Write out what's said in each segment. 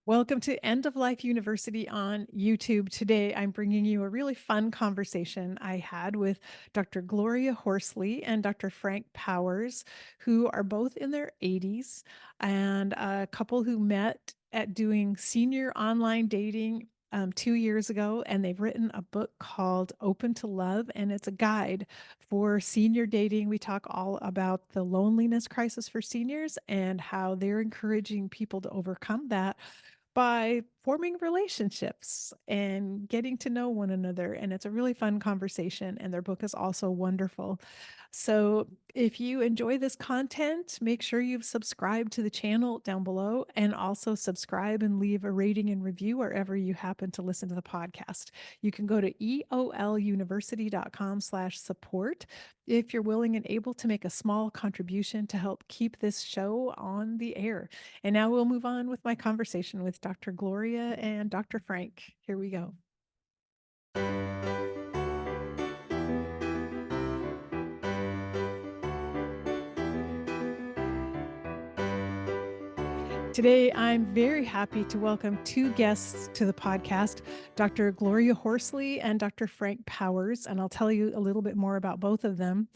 Welcome to End of Life University on YouTube. Today, I'm bringing you a really fun conversation I had with Dr. Gloria Horsley and Dr. Frank Powers, who are both in their 80s and a couple who met at doing senior online dating 2 years ago. And they've written a book called Open to Love, and it's a guide for senior dating. We talk all about the loneliness crisis for seniors and how they're encouraging people to overcome that by forming relationships and getting to know one another. And it's a really fun conversation. And their book is also wonderful. So if you enjoy this content, make sure you've subscribed to the channel down below and also subscribe and leave a rating and review wherever you happen to listen to the podcast. You can go to eoluniversity.com/support if you're willing and able to make a small contribution to help keep this show on the air. And now we'll move on with my conversation with Dr. Gloria and Dr. Frank. Here we go. Today, I'm very happy to welcome two guests to the podcast, Dr. Gloria Horsley and Dr. Frank Powers, and I'll tell you a little bit more about both of them.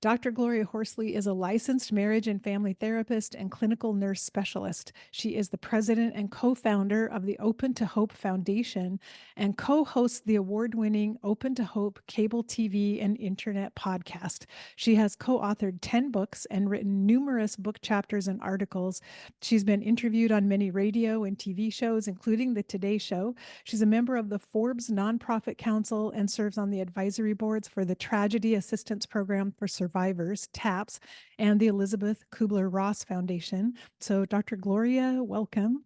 Dr. Gloria Horsley is a licensed marriage and family therapist and clinical nurse specialist. She is the president and co-founder of the Open to Hope Foundation and co-hosts the award-winning Open to Hope cable TV and internet podcast. She has co-authored 10 books and written numerous book chapters and articles. She's been interviewed on many radio and TV shows, including The Today Show. She's a member of the Forbes Nonprofit Council and serves on the advisory boards for the Tragedy Assistance Program for Survivors, TAPS, and the Elizabeth Kubler-Ross Foundation. So Dr. Gloria, welcome.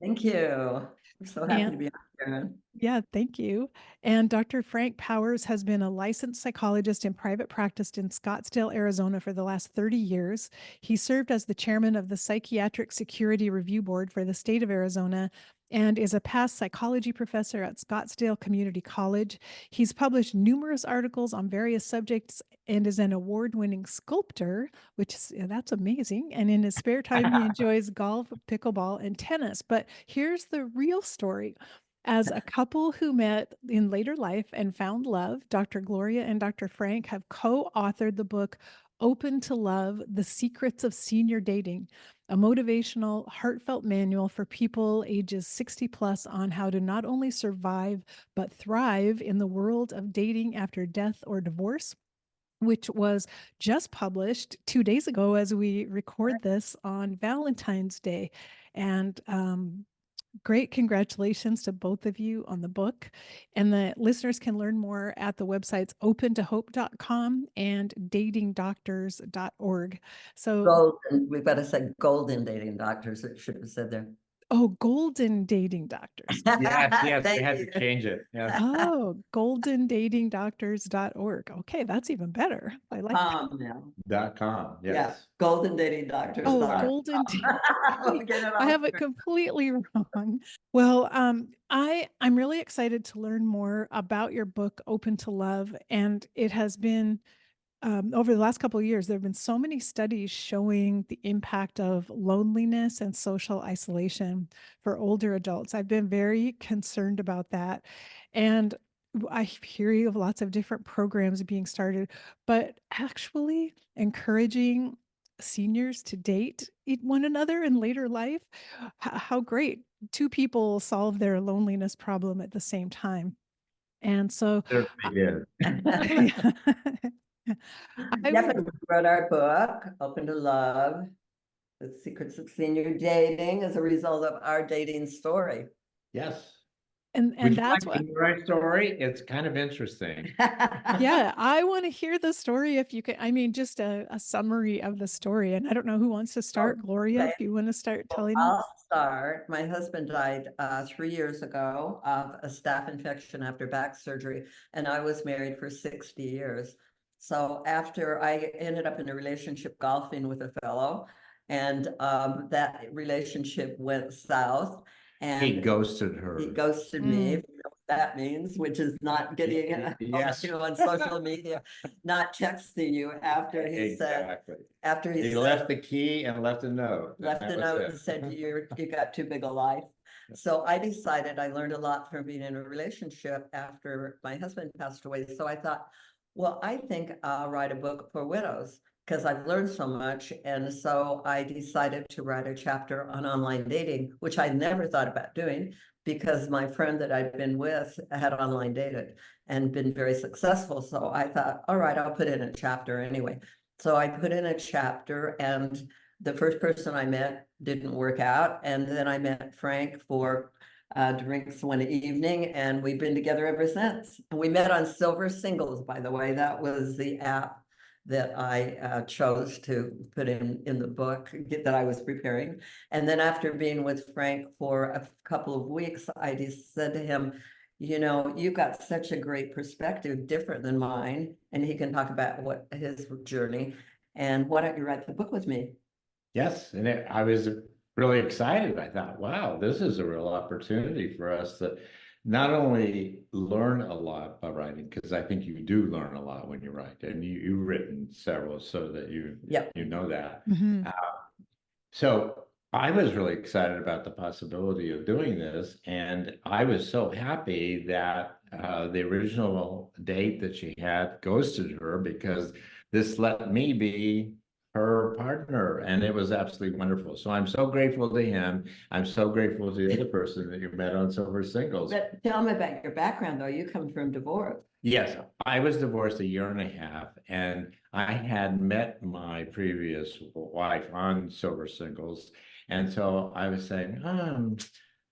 Thank you. I'm so happy to be here. Yeah, thank you. And Dr. Frank Powers has been a licensed psychologist in private practice in Scottsdale, Arizona for the last 30 years. He served as the chairman of the Psychiatric Security Review Board for the state of Arizona and is a past psychology professor at Scottsdale Community College. He's published numerous articles on various subjects and is an award-winning sculptor, which is, that's amazing. And in his spare time, he enjoys golf, pickleball, and tennis. But here's the real story. As a couple who met in later life and found love, Dr. Gloria and Dr. Frank have co-authored the book Open to Love: The Secrets of Senior Dating, a motivational, heartfelt manual for people ages 60 plus on how to not only survive, but thrive in the world of dating after death or divorce, which was just published 2 days ago as we record this on Valentine's Day. And great congratulations to both of you on the book. And the listeners can learn more at the websites opentohope.com and datingdoctors.org. So Golden, we've got to say golden dating doctors. It should have said there. Oh, Golden Dating Doctors. Yes, we Thank had you. to change it. Yeah. Oh, goldendatingdoctors.org. Okay, that's even better. I like that. .com. Yeah, Yes. golden dating doctors. Oh, Sorry. Golden. We'll get it I all have it straight. completely wrong. Well, I'm really excited to learn more about your book, Open to Love, and it has been over the last couple of years, there have been so many studies showing the impact of loneliness and social isolation for older adults. I've been very concerned about that. And I hear of lots of different programs being started, but actually encouraging seniors to date one another in later life, how great. Two people solve their loneliness problem at the same time. And so Certainly did. Definitely wrote our book, Open to Love: The Secrets of Senior Dating, as a result of our dating story. Yes. and Would you that's like to hear our story? It's kind of interesting. yeah, I want to hear the story if you can. I mean, just a summary of the story. And I don't know who wants to start. Gloria, Okay. if you want to start telling us. I'll start. My husband died 3 years ago of a staph infection after back surgery, and I was married for 60 years. So after I ended up in a relationship golfing with a fellow, and that relationship went south. And He ghosted her. he ghosted me, if you know what that means, which is not getting Yes. you on social media, not texting you after he said, Exactly. after He he left the key and left a note. left That a was note it. and said, you got too big a life. So I decided I learned a lot from being in a relationship after my husband passed away. So I thought, well, I think I'll write a book for widows because I've learned so much. And so I decided to write a chapter on online dating, which I never thought about doing because my friend that I'd been with had online dated and been very successful. So I thought, all right, I'll put in a chapter anyway. So I put in a chapter, and the first person I met didn't work out. And then I met Frank for drinks one evening, and we've been together ever since. And we met on Silver Singles, by the way. That was the app that I chose to put in the book that I was preparing. And then after being with Frank for a couple of weeks, I just said to him, you know, you've got such a great perspective, different than mine. And he can talk about what his journey. And why don't you write the book with me? Yes, and I was really excited. I thought, wow, this is a real opportunity for us to not only learn a lot by writing, because I think you do learn a lot when you write, and you've written several, so that you know that. Mhm. So I was really excited about the possibility of doing this, and I was so happy that the original date that she had ghosted her, because this let me be her partner, and it was absolutely wonderful. So I'm so grateful to him. I'm so grateful to the other person that you met on Silver Singles. But tell me about your background, though. You come from divorce. Yes, I was divorced a year and a half, and I had met my previous wife on Silver Singles. And so I was saying,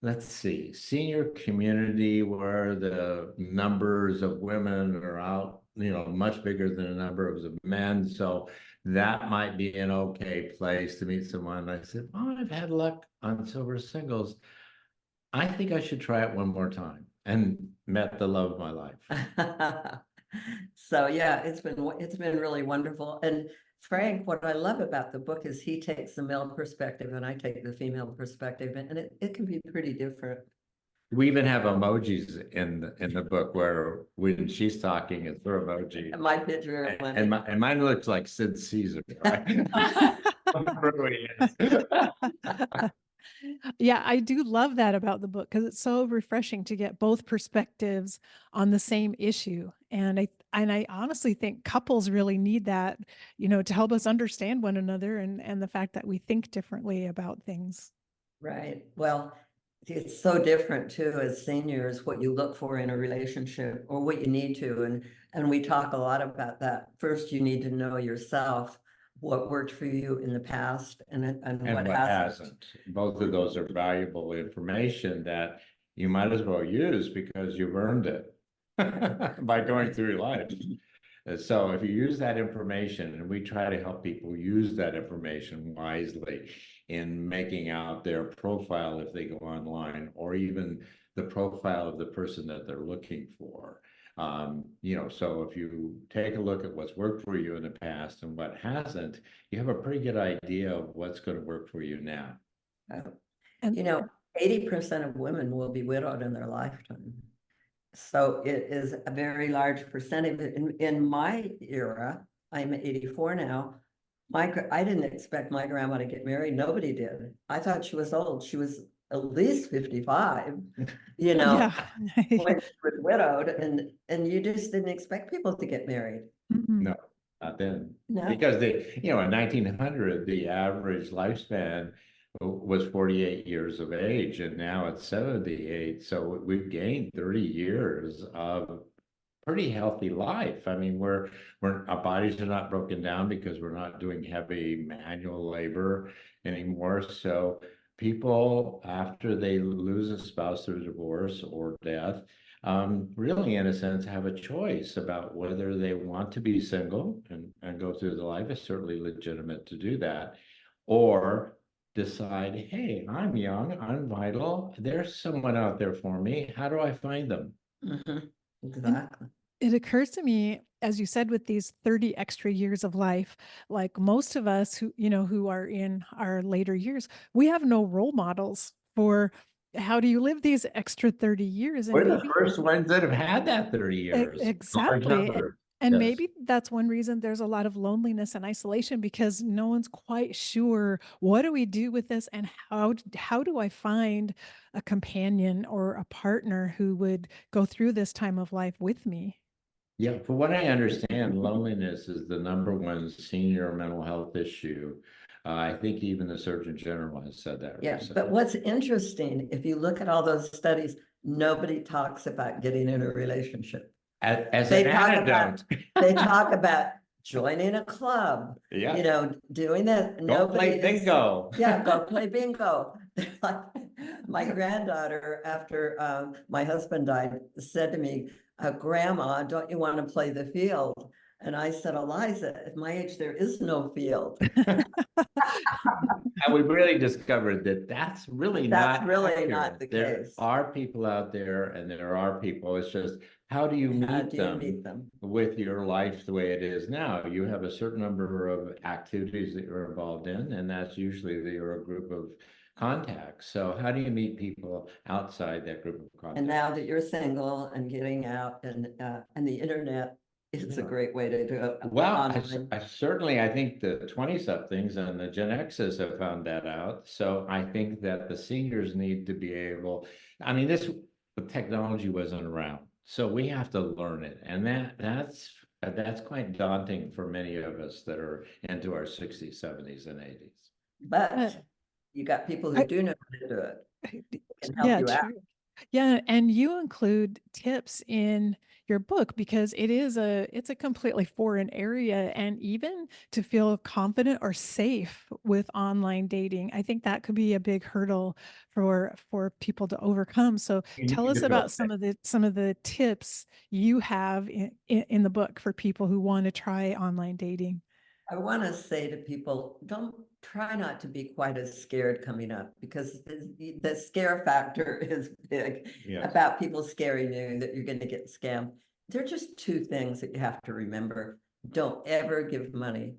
let's see, senior community where the numbers of women are out, much bigger than the number of the men. So that might be an okay place to meet someone. I said, oh, I've had luck on Silver Singles. I think I should try it one more time, and met the love of my life. So yeah, it's been really wonderful. And Frank, what I love about the book is he takes the male perspective and I take the female perspective, and it can be pretty different. We even have emojis in the book where when she's talking, it's her emoji. And my picture and mine looks like Sid Caesar, right? Really is. Yeah, I do love that about the book because it's so refreshing to get both perspectives on the same issue. And I honestly think couples really need that, to help us understand one another and the fact that we think differently about things. Right. Well, it's so different too as seniors, what you look for in a relationship or what you need to. And we talk a lot about that. First, you need to know yourself, what worked for you in the past and what hasn't. Both of those are valuable information that you might as well use because you've earned it by going through life. So if you use that information, and we try to help people use that information wisely in making out their profile if they go online, or even the profile of the person that they're looking for. So if you take a look at what's worked for you in the past and what hasn't, you have a pretty good idea of what's going to work for you now. And 80% of women will be widowed in their lifetime. So it is a very large percentage. In my era, I'm 84 now. I didn't expect my grandma to get married. Nobody did. I thought she was old. She was at least 55, yeah. when she was widowed, and you just didn't expect people to get married. No, not then. No. Because in 1900, the average lifespan was 48 years of age, and now it's 78. So we've gained 30 years of pretty healthy life. I mean, our bodies are not broken down because we're not doing heavy manual labor anymore. So people, after they lose a spouse through divorce or death, really, in a sense, have a choice about whether they want to be single and go through the life. It's certainly legitimate to do that, or decide, hey, I'm young, I'm vital, there's someone out there for me. How do I find them? Exactly. It occurs to me, as you said, with these 30 extra years of life, like most of us who are in our later years, we have no role models for how do you live these extra 30 years. And We're the maybe first ones that have had that 30 years. exactly. And Yes. maybe that's one reason there's a lot of loneliness and isolation because no one's quite sure what do we do with this and how do I find a companion or a partner who would go through this time of life with me? Yeah, from what I understand, loneliness is the #1 senior mental health issue. I think even the Surgeon General has said that Yeah, recently. but what's interesting, if you look at all those studies, nobody talks about getting in a relationship. As They an talk about, antidote. they talk about joining a club, Yeah. you know, doing that. Go Nobody play is, bingo. yeah, go play bingo. They're like, my granddaughter, after my husband died, said to me, Grandma, don't you want to play the field? And I said, Eliza, at my age, there is no field. And we really discovered that that's really That's not really not accurate. the There case. are people out there and there are people. It's just, how do you How meet do you them meet them? with your life the way it is now? You have a certain number of activities that you're involved in, and that's usually that you're a group of contacts. So how do you meet people outside that group of contacts? And now that you're single and getting out and the internet is a great way to do it Well, online. I certainly, I think the 20-somethings and the Gen X's have found that out. So I think that the seniors need to be able, I mean, the technology wasn't around, so we have to learn it. And that's quite daunting for many of us that are into our 60s, 70s, and 80s. Uh, But you got people who I, do know how to do it and help yeah, you out. true. Yeah, and you include tips in your book because it's a completely foreign area, and even to feel confident or safe with online dating, I think that could be a big hurdle for people to overcome. So You tell need us to feel about safe. some of the tips you have in the book for people who want to try online dating. I want to say to people, don't try not to be quite as scared coming up because the scare factor is big Yes. about people scaring you that you're going to get scammed. There are just two things that you have to remember. Don't ever give money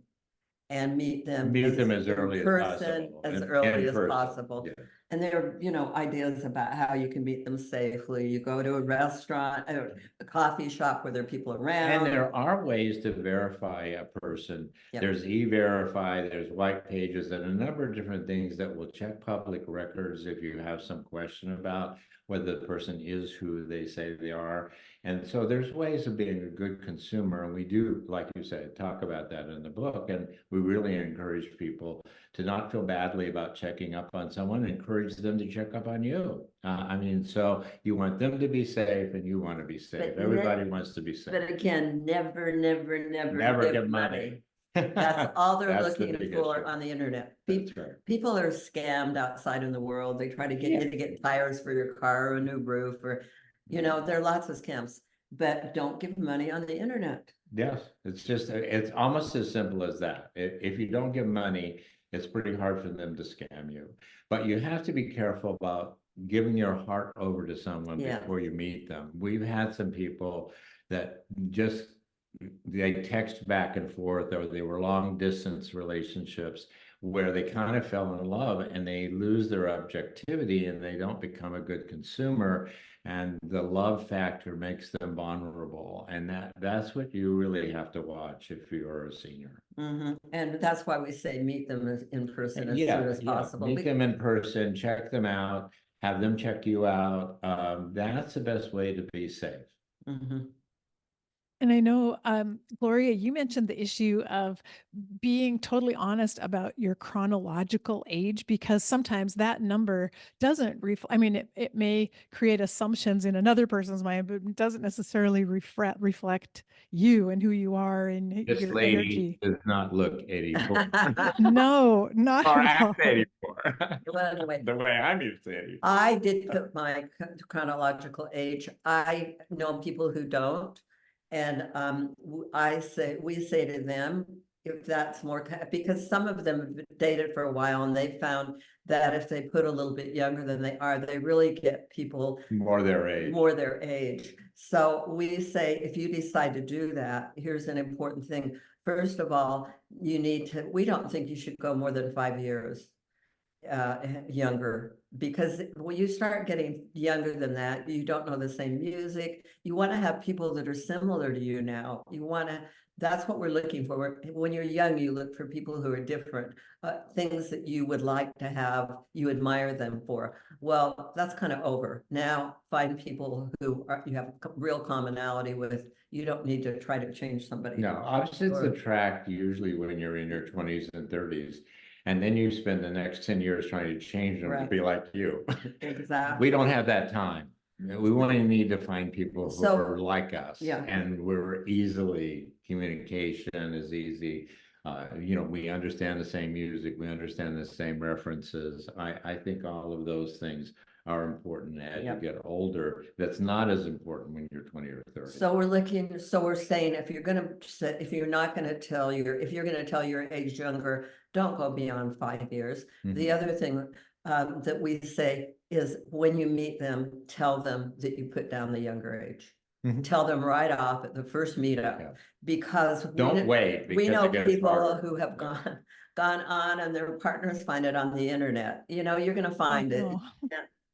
and meet them As in early as person possible. as In early as person. possible. Yeah. And there are, you know, ideas about how you can meet them safely. You go to a restaurant, a coffee shop where there are people And around. there are ways to verify a person. Yep. There's E-Verify, there's white pages, and a number of different things that will check public records if you have some question about whether the person is who they say they are. And so there's ways of being a good consumer. And we do, like you said, talk about that in the book. And we really encourage people to not feel badly about checking up on someone, encourage them to check up on you. I mean, so you want them to be safe and you want to be safe. But Everybody wants to be safe. But again, never, never, Never give money. That's all they're That's the looking big for issue. on the internet. That's right. People are scammed outside in the world. They try to get Yeah. you to get tires for your car or a new roof or, you know, there are lots of scams, but don't give money on the internet. Yes, it's almost as simple as that. If you don't give money, it's pretty hard for them to scam you. But you have to be careful about giving your heart over to someone Yeah. before you meet them. We've had some people that just they text back and forth, or they were long distance relationships where they kind of fell in love and they lose their objectivity and they don't become a good consumer, and the love factor makes them vulnerable, and that's what you really have to watch if you're a senior. And that's why we say meet them in person as soon as possible. Meet them in person, check them out, have them check you out. That's the best way to be safe. And I know, Gloria, you mentioned the issue of being totally honest about your chronological age, because sometimes that number doesn't reflect, I mean, it may create assumptions in another person's mind, but it doesn't necessarily reflect you and who you are and This your lady energy. does not look 84. No, not Or at all. act 84. Well, anyway, The way I'm used to 84. I did put my chronological age. I know people who don't. And we say to them, if that's more, because some of them have dated for a while and they found that if they put a little bit younger than they are, they really get people More their age. So we say, if you decide to do that, here's an important thing. First of all, we don't think you should go more than 5 years. younger, because when you start getting younger than that, you don't know the same music. You want to have people that are similar to you now. You want to, that's what we're looking for. When you're young, you look for people who are different, things that you would like to have, you admire them for. Well, that's kind of over. Now find people who you have real commonality with. You don't need to try to change somebody. No, opposites attract usually when you're in your 20s and 30s. And then you spend the next 10 years trying to change them to be like you. Exactly. We don't have that time. We want to need to find people who are like us. Yeah. And communication is easy. We understand the same music, we understand the same references. I think all of those things are important as you get older. That's not as important when you're 20 or 30. So we're saying if you're not going to tell if you're going to tell your age younger, don't go beyond 5 years. The other thing that we say is when you meet them, tell them that you put down the younger age. Tell them right off at the first meetup, because don't wait. We know people who have gone on and their partners find it on the internet. You're going to find it.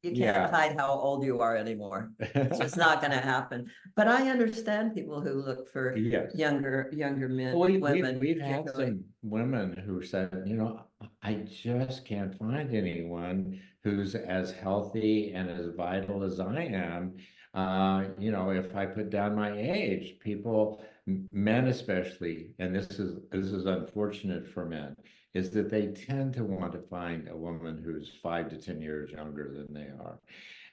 You can't hide how old you are anymore. It's just not going to happen. But I understand people who look for younger men, women. We've had some women who said, I just can't find anyone who's as healthy and as vital as I am. If I put down my age, men especially, and this is unfortunate for men, is that they tend to want to find a woman who's 5 to 10 years younger than they are.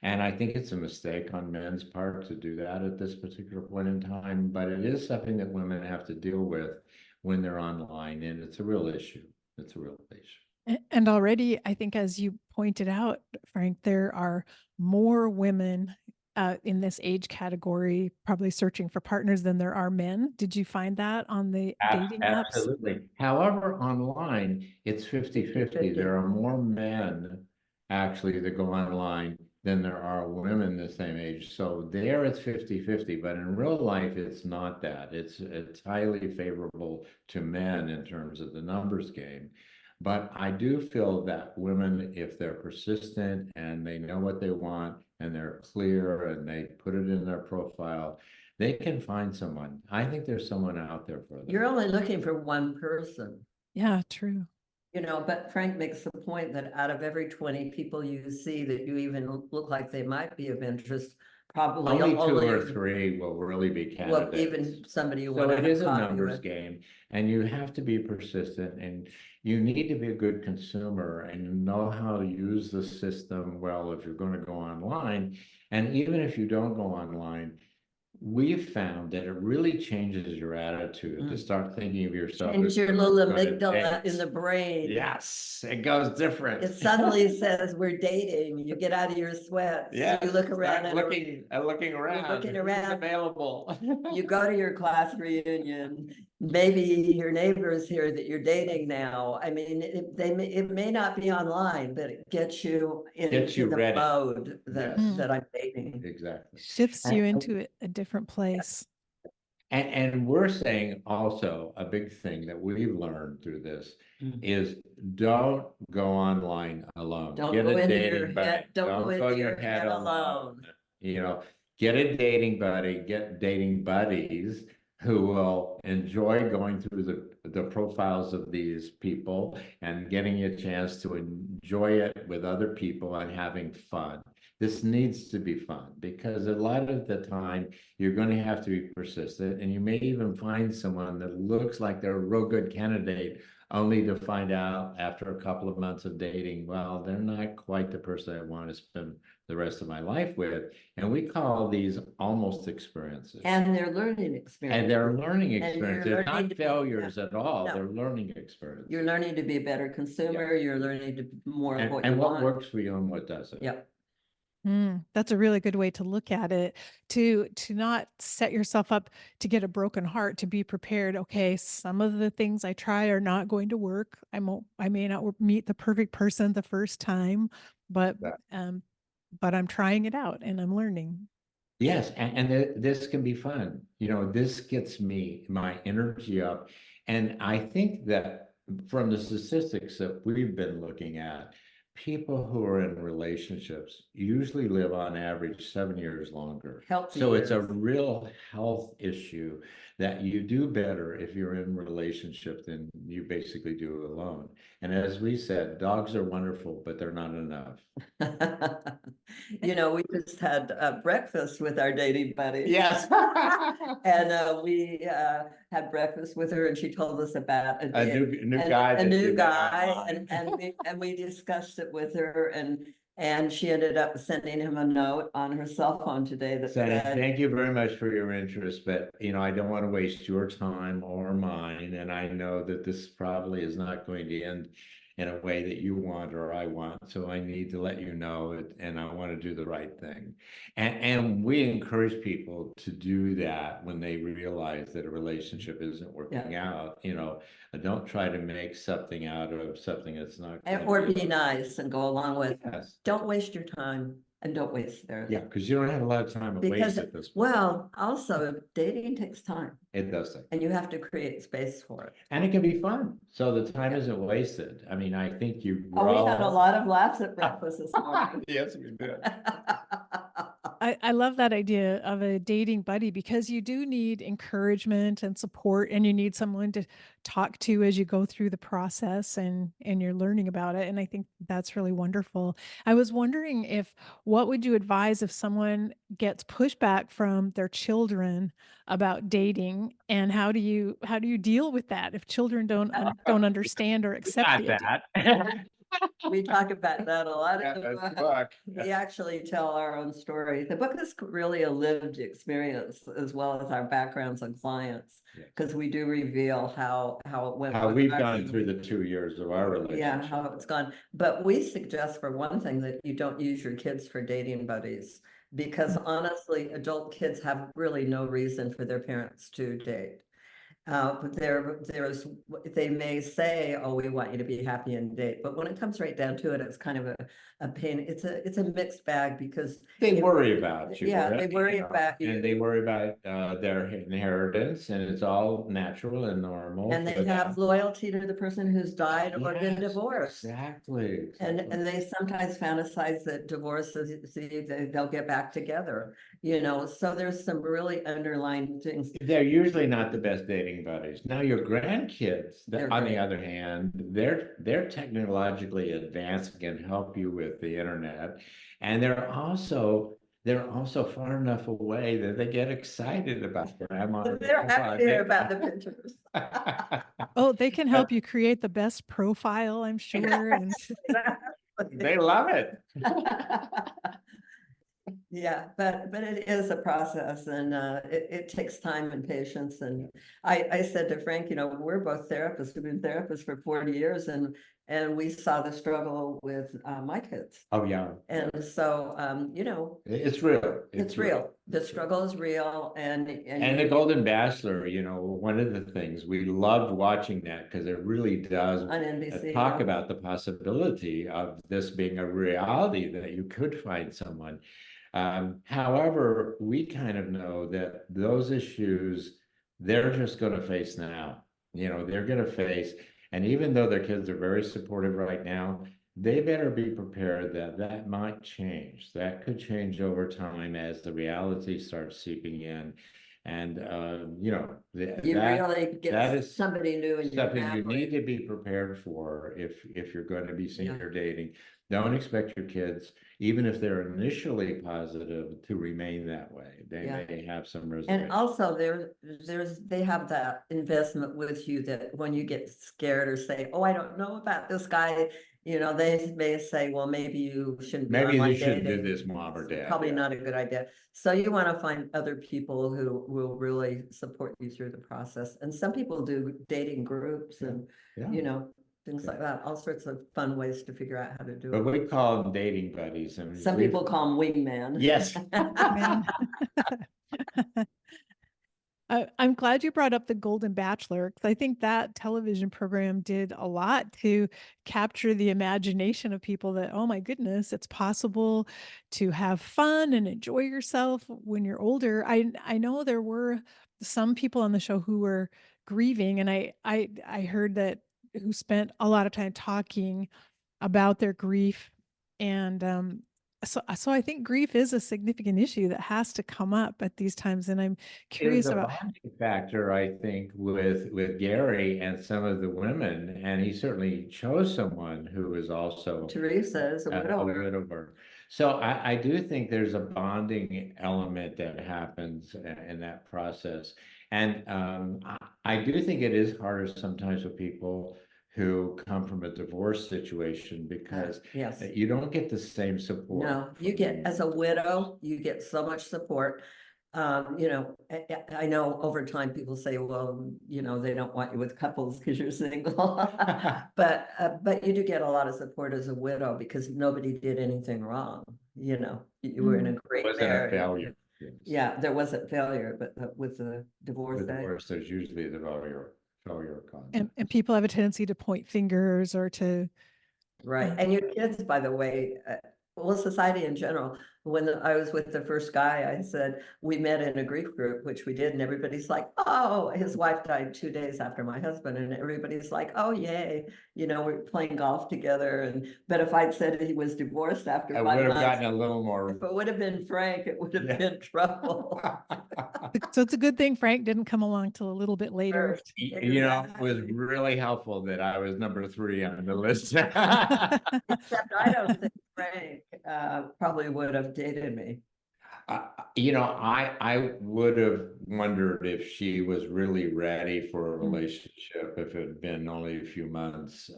And I think it's a mistake on men's part to do that at this particular point in time, but it is something that women have to deal with when they're online, and it's a real issue. It's a real issue. And already, I think, as you pointed out, Frank, there are more women in this age category probably searching for partners than there are men. Did you find that on the dating apps? Absolutely. However, online, it's 50-50. There are more men actually that go online than there are women the same age. So there it's 50-50, but in real life, it's not that. It's highly favorable to men in terms of the numbers game. But I do feel that women, if they're persistent and they know what they want and they're clear and they put it in their profile, they can find someone. I think there's someone out there for them. You're only looking for one person. Yeah, true. But Frank makes the point that out of every 20 people you see that you even look like they might be of interest, probably only 2 or 3 will really be candidates. Well, even somebody you so want to it is a numbers game, and you have to be persistent, and you need to be a good consumer and know how to use the system well if you're going to go online. And even if you don't go online, we've found that it really changes your attitude to start thinking of yourself. Change your little amygdala in the brain. Yes, it goes different. It suddenly says we're dating. You get out of your sweat. Yeah, you look around and looking around. Looking around. Who's available. You go to your class reunion. Maybe your neighbors hear that you're dating now. I mean, it may not be online, but it gets you into the ready. mode that I'm dating. Exactly. Shifts you into a different place. And we're saying also a big thing that we've learned through this is don't go online alone. Don't get go a into dating your buddy. head. Don't go into your head alone. Get a dating buddy, get dating buddies who will enjoy going through the profiles of these people and getting a chance to enjoy it with other people and having fun. This needs to be fun because a lot of the time you're going to have to be persistent, and you may even find someone that looks like they're a real good candidate only to find out after a couple of months of dating, well, they're not quite the person I want to spend the rest of my life with. And we call these almost experiences. And they're learning experiences. And they're learning experiences. They're not failures at all. No. They're learning experiences. You're learning to be a better consumer. You're learning to more of what you what want. works for you and what doesn't. Yep. That's a really good way to look at it, to not set yourself up to get a broken heart, to be prepared. Okay, some of the things I try are not going to work. I may not meet the perfect person the first time, but I'm trying it out and I'm learning. Yes, and this can be fun. This gets my energy up. And I think that from the statistics that we've been looking at, people who are in relationships usually live on average 7 years longer. Healthy So it's a years. real health issue that you do better if you're in relationship than you basically do alone. And as we said, dogs are wonderful, but they're not enough. You know, we just had breakfast with our dating buddy. Yes. And we had breakfast with her, and she told us about A new guy. a that new she met guy, online. and we discussed it with her, and she ended up sending him a note on her cell phone today that Saying, said, thank you very much for your interest, but I don't want to waste your time or mine, and I know that this probably is not going to end in a way that you want or I want, so I need to let you know it, and I want to do the right thing. And we encourage people to do that when they realize that a relationship isn't working out. Don't try to make something out of something that's not or be nice and go along with, Yes. don't waste your time and don't waste theirs. Yeah, because you don't have a lot of time to Because, waste at this point. well, also dating takes time It does take. and you have to create space for it. And it can be fun, so the time isn't wasted. I mean, I think you Oh, we had a grow. lot of laughs at breakfast this morning. Yes, we did. I love that idea of a dating buddy because you do need encouragement and support, and you need someone to talk to as you go through the process and you're learning about it. And I think that's really wonderful. I was wondering what would you advise if someone gets pushback from their children about dating, and how do you deal with that if children don't understand or accept Not the idea? that. We talk about that a lot Yeah, in the that's the book. book. We actually tell our own story. The book is really a lived experience as well as our backgrounds and clients, Yes. because we do reveal how it went. How with we've our gone family. through the 2 years of our relationship. Yeah, how it's gone. But we suggest, for one thing, that you don't use your kids for dating buddies, because honestly, adult kids have really no reason for their parents to date. But they may say, oh, we want you to be happy and date, but when it comes right down to it, it's kind of a pain. It's a mixed bag, because They worry about you. Yeah, they right? worry about you. And they worry about their inheritance, and it's all natural and normal. And they have loyalty to the person who's died or been Yes, divorced. Exactly. And they sometimes fantasize that divorce they'll get back together, so there's some really underlying things. They're usually not the best dating buddies. Now, your grandkids, They're on great. the other hand, they're technologically advanced and can help you with the internet, and they're also far enough away that they get excited about grandma. They're happy about the pictures. Oh, they can help you create the best profile, I'm sure. And They love it. Yeah, but it is a process, and it takes time and patience. And I said to Frank, we're both therapists. We've been therapists for 40 years, and we saw the struggle with my kids. Oh yeah. And so It's real. it's real. The struggle is real, and the Golden Bachelor, one of the things we loved watching that, because it really does on NBC talk about the possibility of this being a reality, that you could find someone. However, we kind of know that those issues, they're just going to face now. They're going to face, and even though their kids are very supportive right now, they better be prepared that might change. That could change over time as the reality starts seeping in. And you really get that is somebody new in your something you family. need to be prepared for if you're going to be senior dating. Don't expect your kids, even if they're initially positive, to remain that way. They may have some reservations. And also they have that investment with you, that when you get scared or say, oh, I don't know about this guy, they may say, well, maybe you shouldn't be Maybe online you shouldn't do dating. this, mom or dad. Probably not a good idea. So you want to find other people who will really support you through the process. And some people do dating groups and, things like that, all sorts of fun ways to figure out how to do But it. we call them dating buddies. I mean, Some people call them wingman. Yes. man. I'm glad you brought up the Golden Bachelor, because I think that television program did a lot to capture the imagination of people that, oh my goodness, it's possible to have fun and enjoy yourself when you're older. I know there were some people on the show who were grieving, and I heard that, who spent a lot of time talking about their grief. And so I think grief is a significant issue that has to come up at these times. And I'm It was curious a about bonding factor, I think, with Gary and some of the women, and he certainly chose someone who was also Teresa is a a widower. widower. So I do think there's a bonding element that happens in that process. And I do think it is harder sometimes with people who come from a divorce situation because Yes. you don't get the same support. No, you get, as a widow, you get so much support. You know, I know over time people say, well, you know, they don't want you with couples because you're single. But you do get a lot of support as a widow because nobody did anything wrong. You know, you were in a Mm. great Wasn't a marriage. failure. Yes. Yeah, there wasn't failure, but with the divorce, With divorce, there's usually the failure concept. and people have a tendency to point fingers or to right. And your kids, by the way, well, society in general, when I was with the first guy, I said, we met in a grief group, which we did. And everybody's like, oh, his wife died 2 days after my husband. And everybody's like, oh, yay. You know, we're playing golf together. But if I'd said he was divorced after I 5 would have months, gotten a little more. if it would have been Frank, it would have Yeah. been trouble. so it's a good thing Frank didn't come along till a little bit later. First, You know, it was exactly. really helpful that I was number 3 on the list. Except I don't think Frank probably would have dated me. You know, I would have wondered if she was really ready for a relationship if it had been only a few months.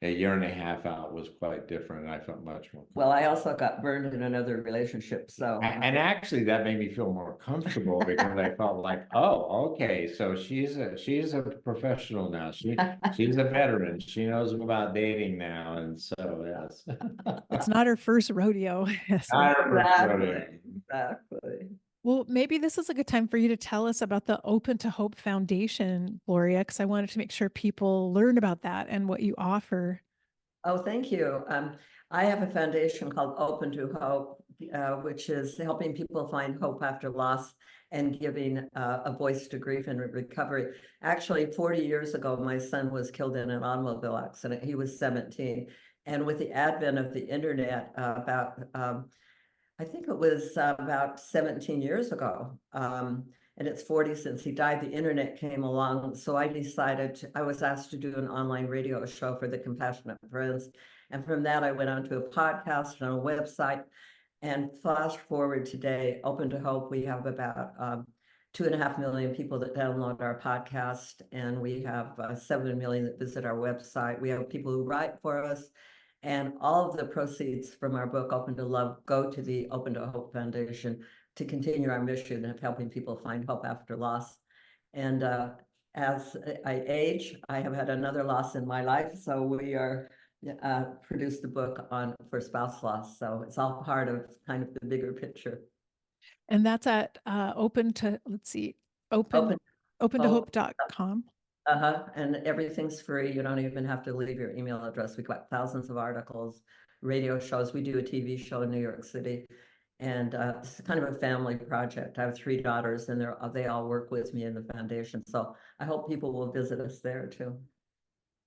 A year and a half out was quite different, and I felt much more Well, I also got burned in another relationship, so. and actually that made me feel more comfortable because I felt like, oh, okay, so she's a professional now. She's a veteran. She knows about dating now, and so yes. It's not her first rodeo. Yes. Not her first rodeo. Exactly, exactly. Well, maybe this is a good time for you to tell us about the Open to Hope Foundation, Gloria, because I wanted to make sure people learn about that and what you offer. Oh, thank you. I have a foundation called Open to Hope, which is helping people find hope after loss and giving a voice to grief and recovery. Actually, 40 years ago, my son was killed in an automobile accident. He was 17. And with the advent of the internet, I think it was about 17 years ago. And it's 40 since he died, the internet came along. So I decided, I was asked to do an online radio show for the Compassionate Friends. And from that, I went on to a podcast and a website. And flash forward today, Open to Hope, we have about 2.5 million people that download our podcast. And we have 7 million that visit our website. We have people who write for us. And all of the proceeds from our book, Open to Love, go to the Open to Hope Foundation to continue our mission of helping people find hope after loss. And as I age, I have had another loss in my life. So we are produced the book for spouse loss. So it's all part of kind of the bigger picture. And that's at open to hope.com. And everything's free. You don't even have to leave your email address. We've got thousands of articles, radio shows. We do a TV show in New York City. And it's kind of a family project. I have 3 daughters and they all work with me in the foundation. So I hope people will visit us there too.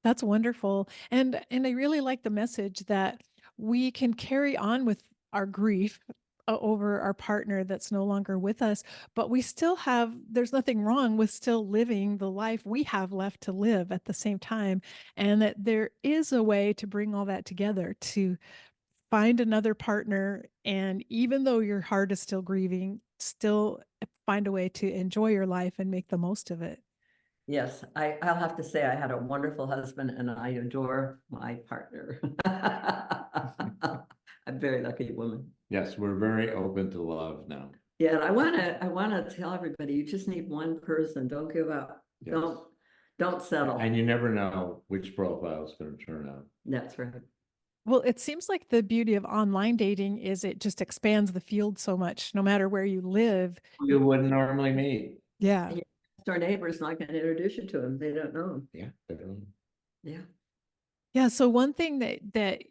That's wonderful. And I really like the message that we can carry on with our grief over our partner that's no longer with us, but we still have, there's nothing wrong with still living the life we have left to live at the same time. And that there is a way to bring all that together, to find another partner. And even though your heart is still grieving, still find a way to enjoy your life and make the most of it. Yes, I'll have to say I had a wonderful husband and I adore my partner. I'm a very lucky woman. Yes, we're very open to love now. Yeah, and I wanna tell everybody, you just need one person. Don't give up. Yes. Don't settle. And you never know which profile is going to turn out. That's right. Well, it seems like the beauty of online dating is it just expands the field so much, no matter where you live. You wouldn't normally meet. Yeah. Your door neighbor's not going to introduce you to him. They don't know him. Yeah. Yeah. Yeah. So one thing that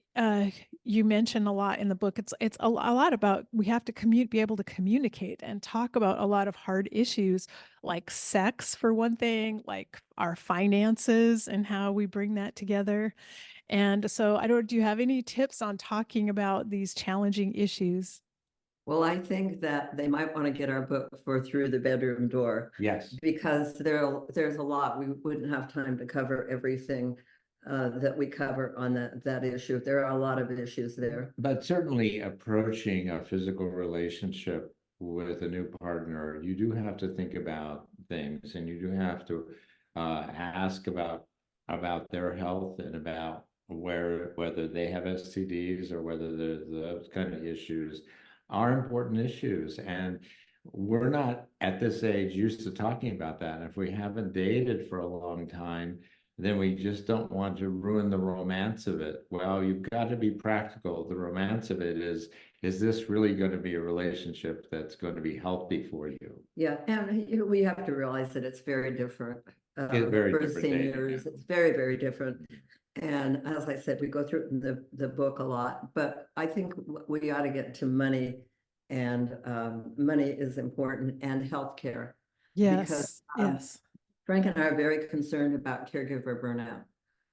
you mention a lot in the book, it's a lot about, we have to be able to communicate and talk about a lot of hard issues, like sex for one thing, like our finances and how we bring that together. And so I don't, do you have any tips on talking about these challenging issues? Well, I think that they might want to get our book for Through the Bedroom Door, Yes. because there's a lot. We wouldn't have time to cover everything that we cover on that issue. There are a lot of issues there. But certainly approaching a physical relationship with a new partner, you do have to think about things, and you do have to ask about their health and about whether they have STDs or whether those kind of issues are important issues. And we're not at this age used to talking about that. And if we haven't dated for a long time, then we just don't want to ruin the romance of it. Well, you've got to be practical. The romance of it is this really going to be a relationship that's going to be healthy for you? Yeah, and we have to realize that it's very different. It's very For different dating, seniors, yeah. it's very, very different. And as I said, we go through it in the book a lot, but I think we ought to get to money, and money is important, and healthcare. Because Yes. Frank and I are very concerned about caregiver burnout.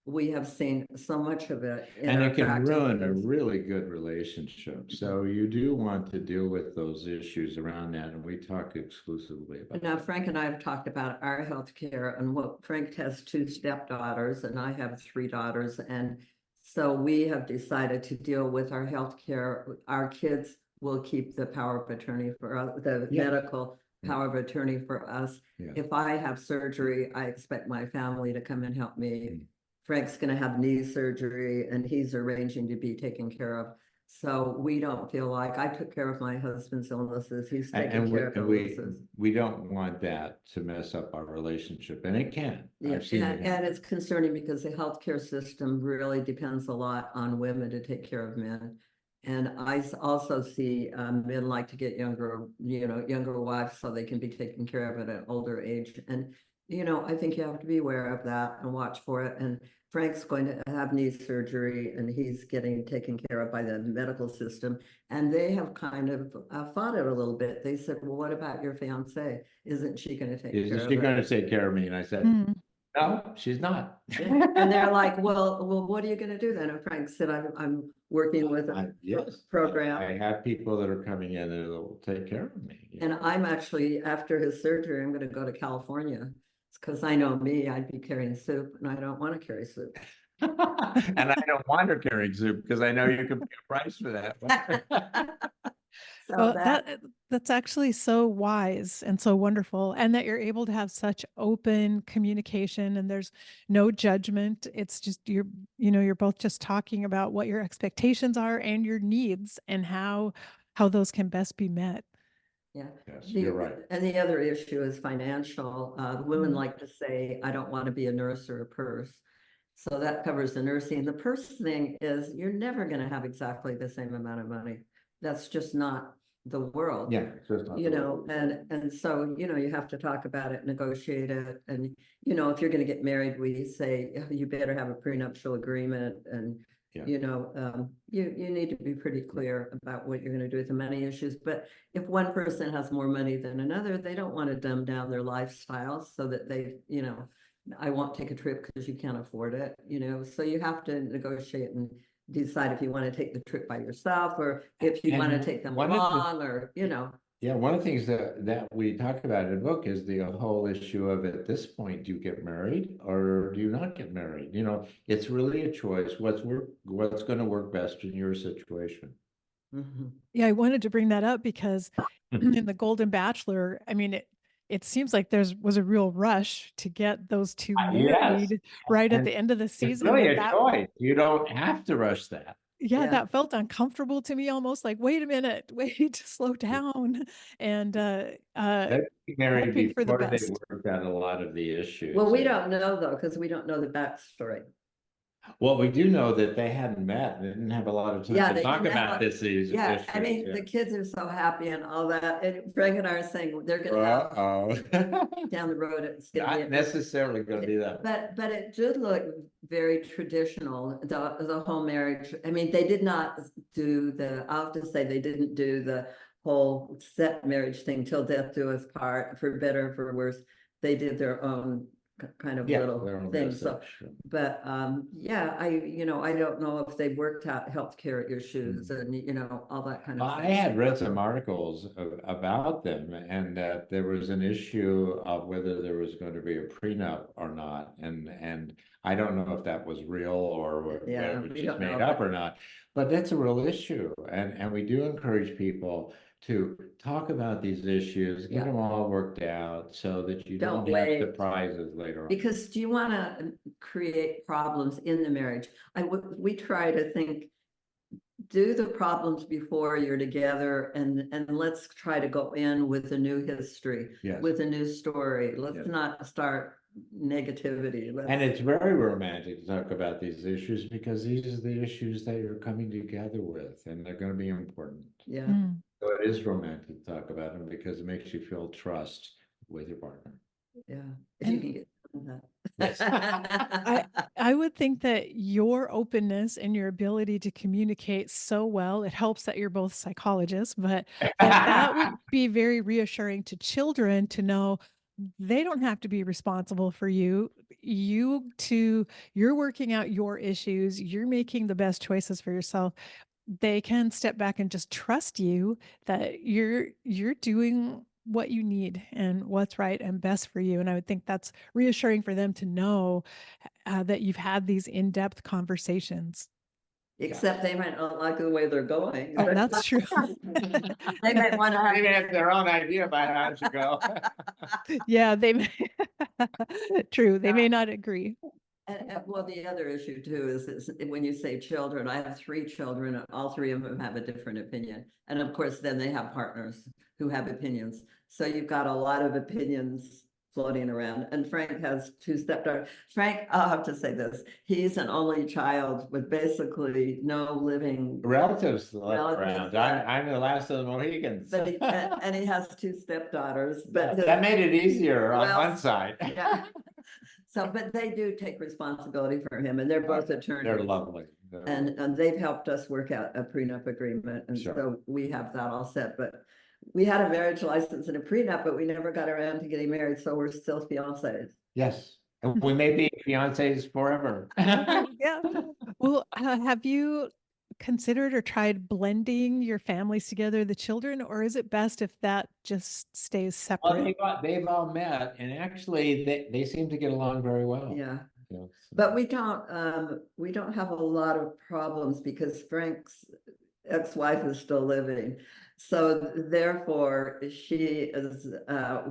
We have seen so much of it in And our it can ruin a practices. really good relationship. So you do want to deal with those issues around that. And we talk exclusively about Now, that. Frank and I have talked about our health care, and what Frank has 2 stepdaughters and I have 3 daughters. And so we have decided to deal with our health care. Our kids will keep the power of attorney for us, the Yeah. medical Yeah. power of attorney for us. Yeah. If I have surgery, I expect my family to come and help me. Mm. Frank's going to have knee surgery, and he's arranging to be taken care of. So we don't feel like, I took care of my husband's illnesses. He's taking And care of illnesses. we don't want that to mess up our relationship, and it can. Yeah, I've seen it and happen. it's concerning because the healthcare system really depends a lot on women to take care of men. And I also see men like to get younger wives so they can be taken care of at an older age. And, I think you have to be aware of that and watch for it. And Frank's going to have knee surgery, and he's getting taken care of by the medical system. And they have kind of fought it a little bit. They said, well, what about your fiance? Isn't she going to take care Is of she it? going to take care of me? And I said, Mm. no, she's not. Yeah. And they're like, well, what are you going to do then? And Frank said, I'm working with a Yes, program. I have people that are coming in and will take care of me. And I'm actually, after his surgery, I'm going to go to California. It's because I know me, I'd be carrying soup, and I don't want to carry soup. And I don't want her carrying soup because I know you can pay a price for that. So Well, that's actually so wise and so wonderful, and that you're able to have such open communication and there's no judgment. It's just you're both just talking about what your expectations are and your needs and how those can best be met. yeah. Yes, you're right. And the other issue is financial. Women Mhm. like to say, I don't want to be a nurse or a purse. So that covers the nursing. The purse thing is you're never going to have exactly the same amount of money. That's just not the world. Yeah, it's just not the world. And so, you have to talk about it, negotiate it. And, if you're going to get married, we say, you better have a prenuptial agreement. And, Yeah. you need to be pretty clear about what you're going to do with the money issues. But if one person has more money than another, they don't want to dumb down their lifestyle so that they, I won't take a trip because you can't afford it, so you have to negotiate and decide if you want to take the trip by yourself or if you want to take them along, or, Yeah, one of the things that we talk about in the book is the whole issue of, at this point, do you get married or do you not get married? It's really a choice. What's going to work best in your situation? Mhm. Yeah, I wanted to bring that up because in the Golden Bachelor, I mean, it seems like was a real rush to get those two Yes. married right at And the end of the it's season. really And a choice. You don't have to rush that. yeah, Yeah. that felt uncomfortable to me, almost like, wait a minute, wait to slow down, and They'd be married hoping for the before they best. worked out a lot of the issues. Well, we don't know though, because we don't know the backstory. Well, we do know that they hadn't met. They didn't have a lot of time Yeah, to they talk didn't have about a- this issue. Yeah, I mean, Yeah. the kids are so happy and all that. And Frank and I are saying they're going to have Uh-oh. down the road. It's going to Not be necessarily going to be that. But it did look very traditional, the whole marriage. I mean, they did not do I'll have to say they didn't do the whole set marriage thing till death do us part, for better or for worse. They did their own kind of Yeah, little they're on thing. this So, section. but yeah, I don't know if they worked out healthcare issues and, all that kind of I thing. had read some articles about them, and that there was an issue of whether there was going to be a prenup or not, and I don't know if that was real or whether Yeah, it was we just don't made know. up or not. But that's a real issue, and we do encourage people to talk about these issues, get Yeah. them all worked out, so that you Don't don't have wait. surprises later on. Because do you want to create problems in the marriage? We try to think, do the problems before you're together, and let's try to go in with a new history, Yes. with a new story. Let's Yes. not start negativity. And it's very romantic to talk about these issues because these are the issues that you're coming together with, and they're going to be important. Yeah, Mm. So it is romantic to talk about them because it makes you feel trust with your partner. yeah. If you And can get Yes. I would think that your openness and your ability to communicate so well, it helps that you're both psychologists, but that would be very reassuring to children to know they don't have to be responsible for you. You're working out your issues, you're making the best choices for yourself. They can step back and just trust you that you're doing what you need and what's right and best for you. And I would think that's reassuring for them to know that you've had these in-depth conversations. except they might not like the way they're going. Oh, that's true. They might want to have. They have their own idea about how it should go. Yeah, they may. True. They may not agree. And well, the other issue too is when you say children, I have 3 children, and all 3 of them have a different opinion. And of course, then they have partners who have opinions. So you've got a lot of opinions floating around. And Frank has 2 stepdaughters. Frank, I'll have to say this, he's an only child with basically no living Relatives left relatives. around. I'm the last of the Mohicans. But and he has 2 stepdaughters, but that made it easier on Well, one side. yeah. So, but they do take responsibility for him, and they're both attorneys. They're lovely. And they've helped us work out a prenup agreement, and Sure. so we have that all set. But we had a marriage license and a prenup, but we never got around to getting married, so we're still fiancés. Yes. And we may be fiancés forever. Yeah. Well, have you considered or tried blending your families together, the children, or is it best if that just stays Well, separate? they've all met, and actually they seem to get along very well. Yeah, You know, so- but we don't have a lot of problems because Frank's ex-wife is still living. So therefore, she is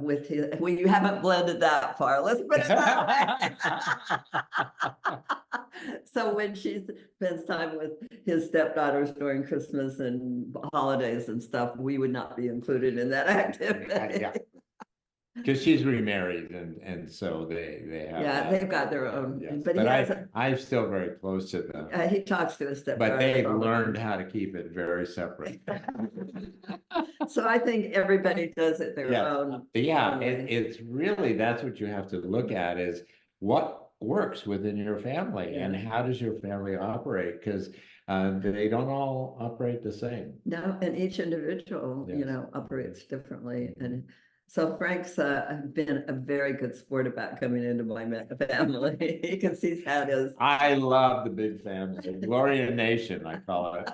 with his, well, you haven't blended that far, let's put it that way. So when she spends time with his stepdaughters during Christmas and holidays and stuff, we would not be included in that activity. Yeah. Because she's remarried, and so they have. Yeah, they've got their own, Yes. but I'm still very close to them. he talks to his stepdaughter. But they've learned how to keep it very separate. So I think everybody does it their Yeah. own. Yeah, own way. it's really, that's what you have to look at is what works within your family and Yeah. how does your family operate? Because they don't all operate the same. No, and each individual, Yes. operates differently. And so Frank's been a very good sport about coming into my family because he's had his. I love the big family, Gloria Nation, I call it.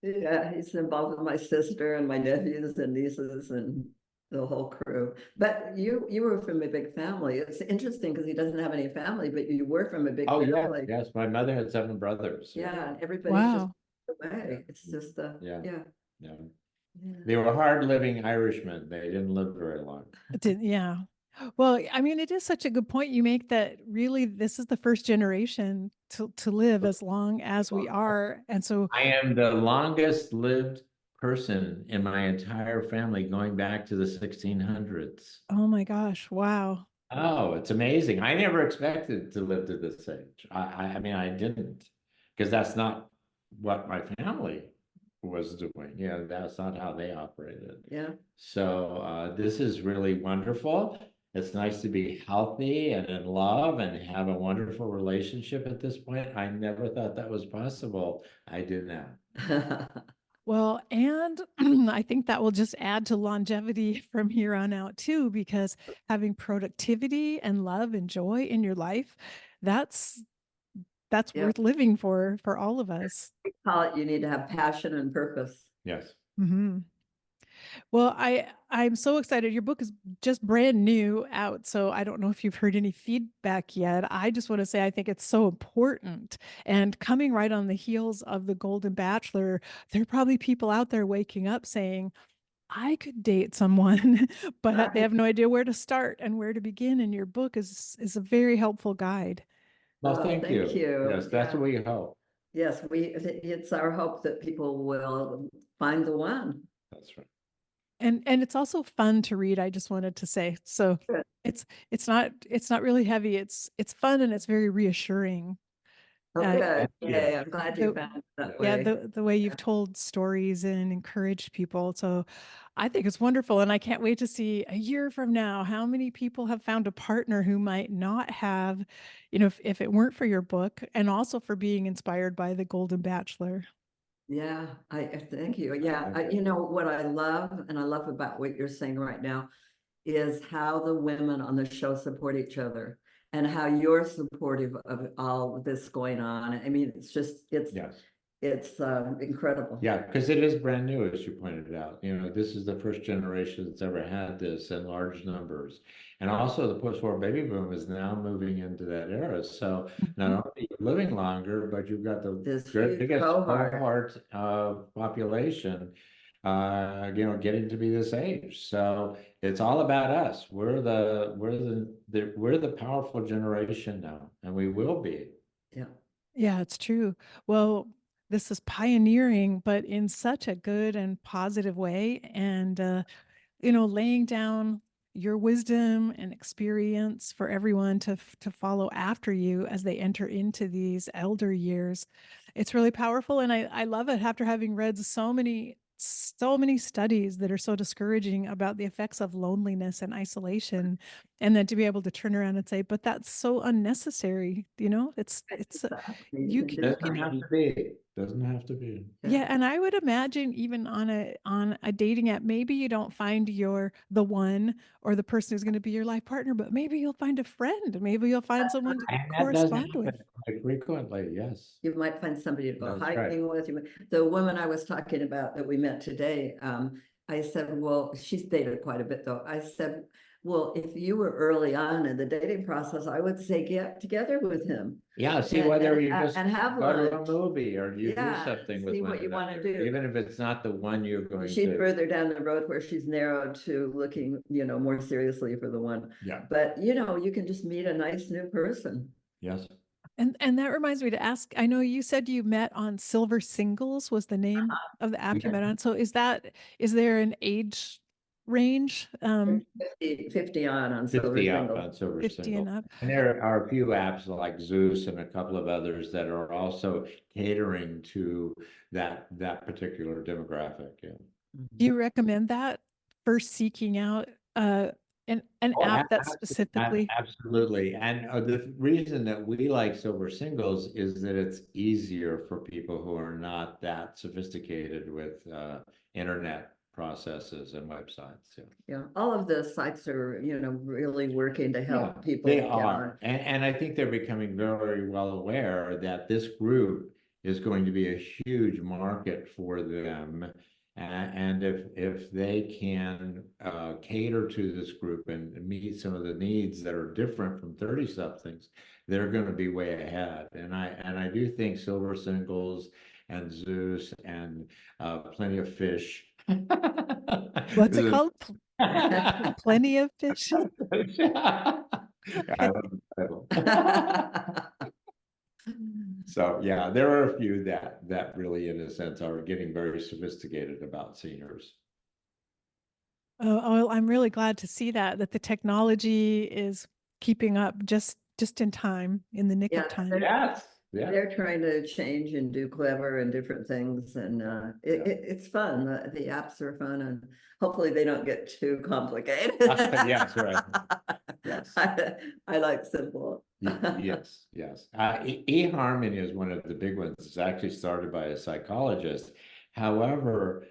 Yeah, he's involved with my sister and my nephews and nieces and the whole crew. But you were from a big family. It's interesting because he doesn't have any family, but you were from a big Oh, yeah, family. yes, my mother had 7 brothers. Yeah, and everybody's Wow. just away. It's just Yeah. yeah. Yeah. Yeah. They were hard-living Irishmen. They didn't live very long. Yeah. Well, I mean, it is such a good point you make that really this is the first generation to live as long as we are. And so, I am the longest lived person in my entire family going back to the 1600s. oh my gosh, wow. Oh, it's amazing. I never expected to live to this age. I mean, I didn't, because that's not what my family was doing. Yeah, that's not how they operated. Yeah. So this is really wonderful. It's nice to be healthy and in love and have a wonderful relationship at this point. I never thought that was possible. I do now. Well, and I think that will just add to longevity from here on out too, because having productivity and love and joy in your life, that's that's Yeah, worth living for all of us. we call it, you need to have passion and purpose. Yes. Hmm. Well, I'm so excited. Your book is just brand new out, so I don't know if you've heard any feedback yet. I just want to say I think it's so important. And coming right on the heels of the Golden Bachelor, there are probably people out there waking up saying, I could date someone, but they Right. have no idea where to start and where to begin. And your book is a very helpful guide. Well, Oh, thank thank you. you. Yes, that's Yeah. what we hope. Yes, it's our hope that people will find the one. That's right. And it's also fun to read, I just wanted to say. So Good. it's not really heavy. It's fun and it's very reassuring. Oh, Uh, good. Yeah. Yay, I'm glad you the found it that yeah, way. the way you've told stories and encouraged people. So I think it's wonderful. And I can't wait to see a year from now how many people have found a partner who might not have, if it weren't for your book and also for being inspired by the Golden Bachelor. Yeah, I thank you. Yeah, Thank you. you know what I love, and I love about what you're saying right now, is how the women on the show support each other and how you're supportive of all of this going on. I mean, it's just Yes. it's incredible. Yeah, because it is brand new, as you pointed out. You know, this is the first generation that's ever had this in large numbers. And also the post-war baby boom is now moving into that era. So not Mhm. only are you living longer, but you've got the This huge biggest cohort. cohort of population, getting to be this age. So it's all about us. We're the powerful generation now, and we will be. Yeah. Yeah, it's true. Well, this is pioneering, but in such a good and positive way. And laying down your wisdom and experience for everyone to follow after you as they enter into these elder years. It's really powerful, and I love it after having read so many studies that are so discouraging about the effects of loneliness and isolation, and then to be able to turn around and say, but that's so unnecessary. It's Exactly. You you can c- do you Doesn't can have something. to be. Doesn't have to be. Yeah. yeah, and I would imagine even on a dating app, maybe you don't find the one or the person who's going to be your life partner, but maybe you'll find a friend. Maybe you'll find someone to And that does correspond with. happen quite frequently, yes. You might find somebody to go That's right. hiking with. The woman I was talking about that we met today, I said, well, she's dated quite a bit though. I said, well, if you were early on in the dating process, I would say get together with him Yeah, see whether you just and have go to a lunch. movie or you do Yeah, something with see one what you want to another, do. even if it's not the one you're going She's to. further down the road where she's narrowed to looking, more seriously for the one. Yeah. But you can just meet a nice new person. Yes. And that reminds me to ask, I know you said you met on Silver Singles was the name of the app you Yeah. met on. So is there an age range? 50 on Silver 50 up Singles. on Silver 50 and Single. up. And there are a few apps like Zeus and a couple of others that are also catering to that particular demographic. Yeah. Do you recommend that for seeking out an Oh, app that specifically? absolutely. And the reason that we like Silver Singles is that it's easier for people who are not that sophisticated with internet processes and websites. Yeah. Yeah, all of the sites are, really working to Yeah, help people they get on. are. And I think they're becoming very well aware that this group is going to be a huge market for them. And if they can cater to this group and meet some of the needs that are different from 30 somethings, they're going to be way ahead. And I do think Silver Singles and Zeus and Plenty of Fish. What's it called? Plenty of fish. I Okay. love the title. So yeah, there are a few that really, in a sense, are getting very sophisticated about seniors. Oh, I'm really glad to see that the technology is keeping up just in time, in the nick Yeah, of time. Yes, yeah. they're trying to change and do clever and different things, and it's fun. The apps are fun, and hopefully they don't get too complicated. Yes, right. Yes. I like simple. Yes, yes. eHarmony is one of the big ones. It's actually started by a psychologist, However,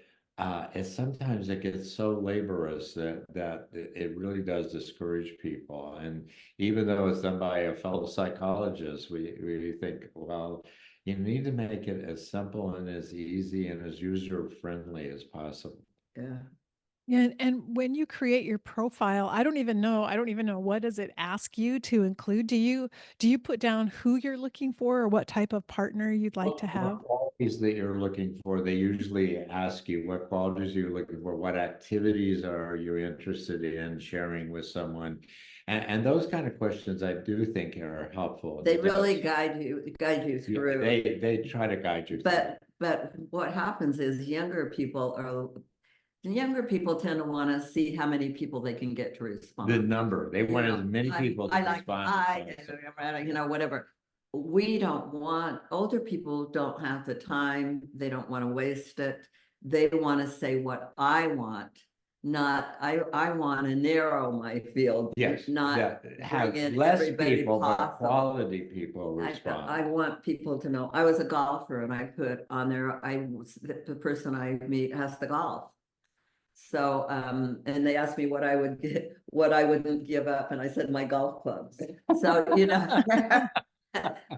sometimes it gets so laborious that it really does discourage people. And even though it's done by a fellow psychologist, we think, well, you need to make it as simple and as easy and as user friendly as possible. Yeah. Yeah, and when you create your profile, I don't even know what does it ask you to include? Do you put down who you're looking for or what type of partner you'd like to What have? qualities that you're looking for, they usually ask you what qualities you're looking for, what activities are you interested in sharing with someone, and those kind of questions I do think are helpful. They It really does. guide you Yeah, through. they try to guide you through. But what happens is younger people tend to want to see how many people they can get to The respond. number, they You want know, as many people to I like respond as possible. you know, whatever. We don't want, older people don't have the time. They don't want to waste it. They want to say what I want, not, I want to narrow my field, Yes, not that bring have in less everybody people, but possible. quality people I respond. want people to know, I was a golfer and I put on there, the person I meet has to golf. So, and they asked me what I would get, what I wouldn't give up, and I said my golf clubs. So, you know,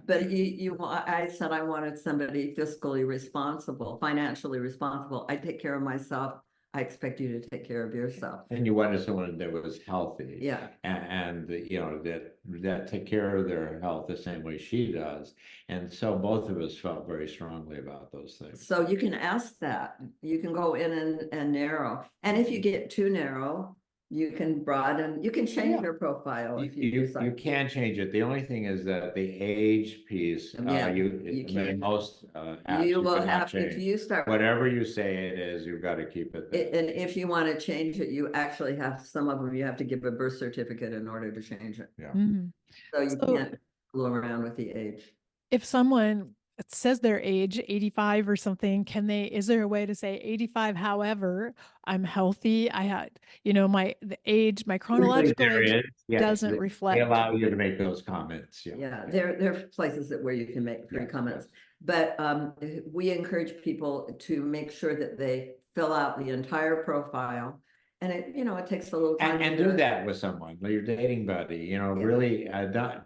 but I said I wanted somebody fiscally responsible, financially responsible. I take care of myself. I expect you to take care of yourself. And you wanted someone that was healthy. Yeah. You know, that take care of their health the same way she does. And so both of us felt very strongly about those things. So you can ask that. You can go in and narrow. And if you get too narrow, you can broaden, you can change your profile if you You decide. can change it. The only thing is that the age piece, Yeah, I you mean, can't. most apps You you will cannot have, if change. you start, Whatever you say it is, you've got to keep it there. and if you want to change it, you actually have, some of them, you have to give a birth certificate in order to change it. Yeah. Mhm. So you So can't go around with the age. if someone says their age, 85 or something, is there a way to say 85, however, I'm healthy, I had, the age, my Usually chronological there age is, yes, doesn't they reflect. allow you to make those comments, yeah. Yeah, there are places where you can make free Yes, comments. yes. But we encourage people to make sure that they fill out the entire profile. And it takes a little time. And do that with someone, like your dating buddy, really,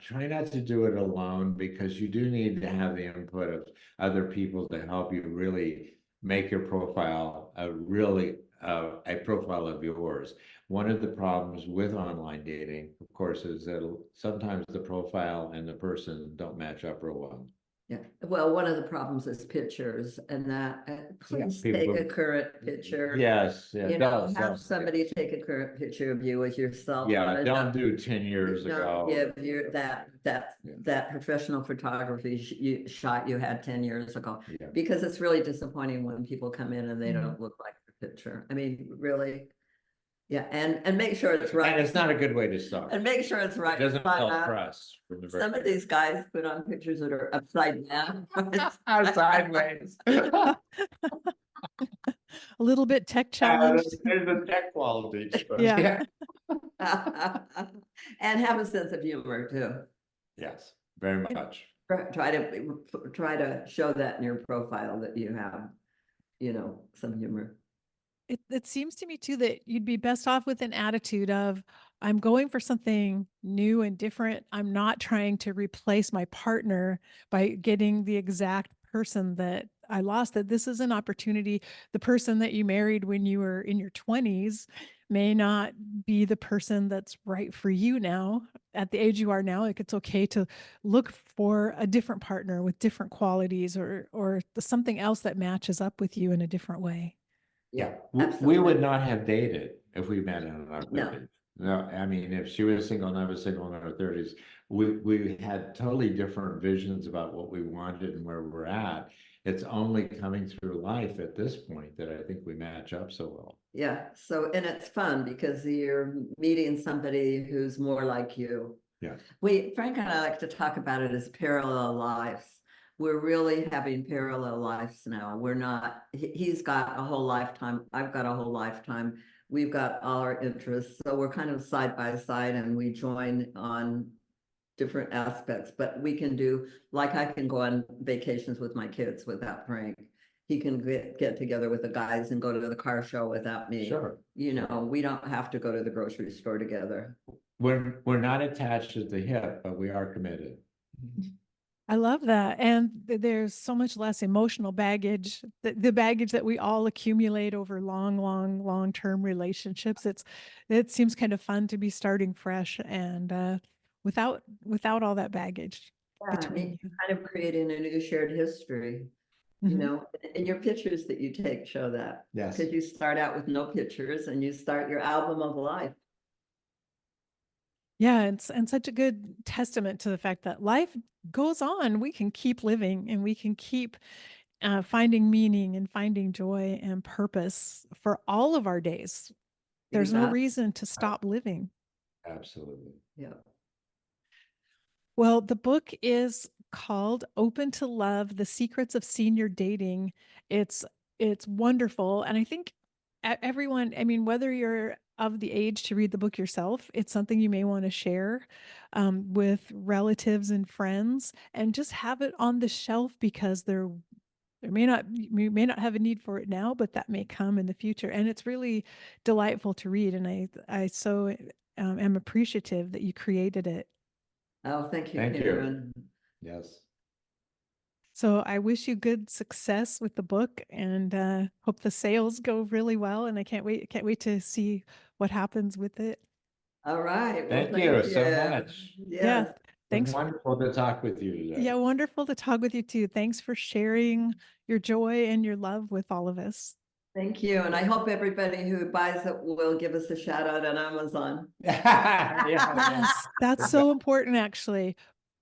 try not to do it alone, because you do need to have the input of other people to help you really make your profile a profile of yours. One of the problems with online dating, of course, is that sometimes the profile and the person don't match up real well. Yeah, well, one of the problems is pictures, and that, please take a current picture. Yes, yeah, Have somebody yes. take a current picture of you with yourself. Yeah, don't do 10 years Don't ago. give your that professional photography shot you had 10 years ago, Yeah. because it's really disappointing when people come in and they Mhm. don't look like the picture. I mean, really. Yeah, and make sure it's right. And it's not a good way to start. And make sure it's right. It doesn't build trust from the very Some of these guys put on pictures that are upside down. sideways. A little bit tech challenged. There's a tech quality to it. Yeah. And have a sense of humor too. Yes, very much. Try to show that in your profile that you have, some humor. It seems to me too that you'd be best off with an attitude of, I'm going for something new and different. I'm not trying to replace my partner by getting the exact person that I lost, that this is an opportunity. The person that you married when you were in your 20s may not be the person that's right for you now at the age you are now. Like, it's okay to look for a different partner with different qualities, or something else that matches up with you in a different way. Yeah, Absolutely. we would not have dated if we met in our No. 30s. No, I mean, if she was single and I was single in our 30s, we had totally different visions about what we wanted and where we're at. It's only coming through life at this point that I think we match up so well. Yeah, so, and it's fun because you're meeting somebody who's more like you. Yeah. Frank and I like to talk about it as parallel lives. We're really having parallel lives now. We're not, he's got a whole lifetime. I've got a whole lifetime. We've got all our interests. So we're kind of side by side, and we join on different aspects, but we can do, like, I can go on vacations with my kids without Frank. he can get together with the guys and go to the car show without me. Sure. You know, we don't have to go to the grocery store together. We're not attached at the hip, but we are committed. I love that. And there's so much less emotional baggage, the baggage that we all accumulate over long-term relationships. It seems kind of fun to be starting fresh and without all that baggage Yeah, between you. kind of creating a new shared history, you Mhm. know, and your pictures that you take show that. Yes. Because you start out with no pictures and you start your album of life. Yeah, and such a good testament to the fact that life goes on. We can keep living and we can keep finding meaning and finding joy and purpose for all of our days. There's no Exactly. reason to stop living. Absolutely. Yeah. Well, the book is called Open to Love: The Secrets of Senior Dating. It's wonderful, and I think everyone, I mean, whether you're of the age to read the book yourself, it's something you may want to share with relatives and friends, and just have it on the shelf because there may not you may not have a need for it now, but that may come in the future. And it's really delightful to read, and I so am appreciative that you created it. Oh, thank you, Thank you. Karen. Yes. So I wish you good success with the book and hope the sales go really well. And I can't wait to see what happens with it. All right. Well, Thank you so you. much. Yeah, Yes. It's thanks. wonderful to talk with you today. Yeah, wonderful to talk with you too. Thanks for sharing your joy and your love with all of us. Thank you. And I hope everybody who buys it will give us a shout out on Amazon. Yeah. Yes, that's so important actually.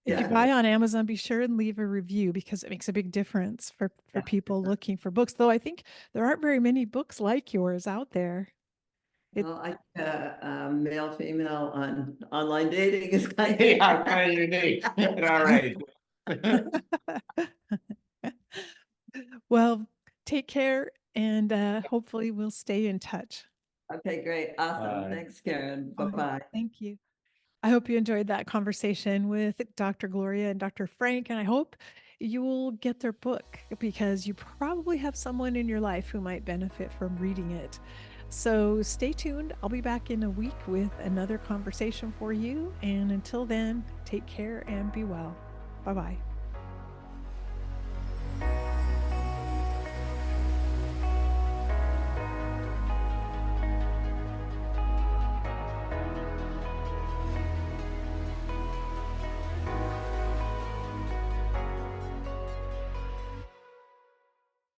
If you Yeah. buy on Amazon, be sure and leave a review because it makes a big difference for people looking for books. Though I think there aren't very many books like yours out there. Well, male, female on online dating is kind of. Yeah, kind of unique. All right. Well, take care and hopefully we'll stay in touch. Okay, great. Awesome. Bye. Thanks, Karen. All right, Bye-bye. thank you. I hope you enjoyed that conversation with Dr. Gloria and Dr. Frank, and I hope you will get their book because you probably have someone in your life who might benefit from reading it. So stay tuned. I'll be back in a week with another conversation for you. And until then, take care and be well. Bye bye.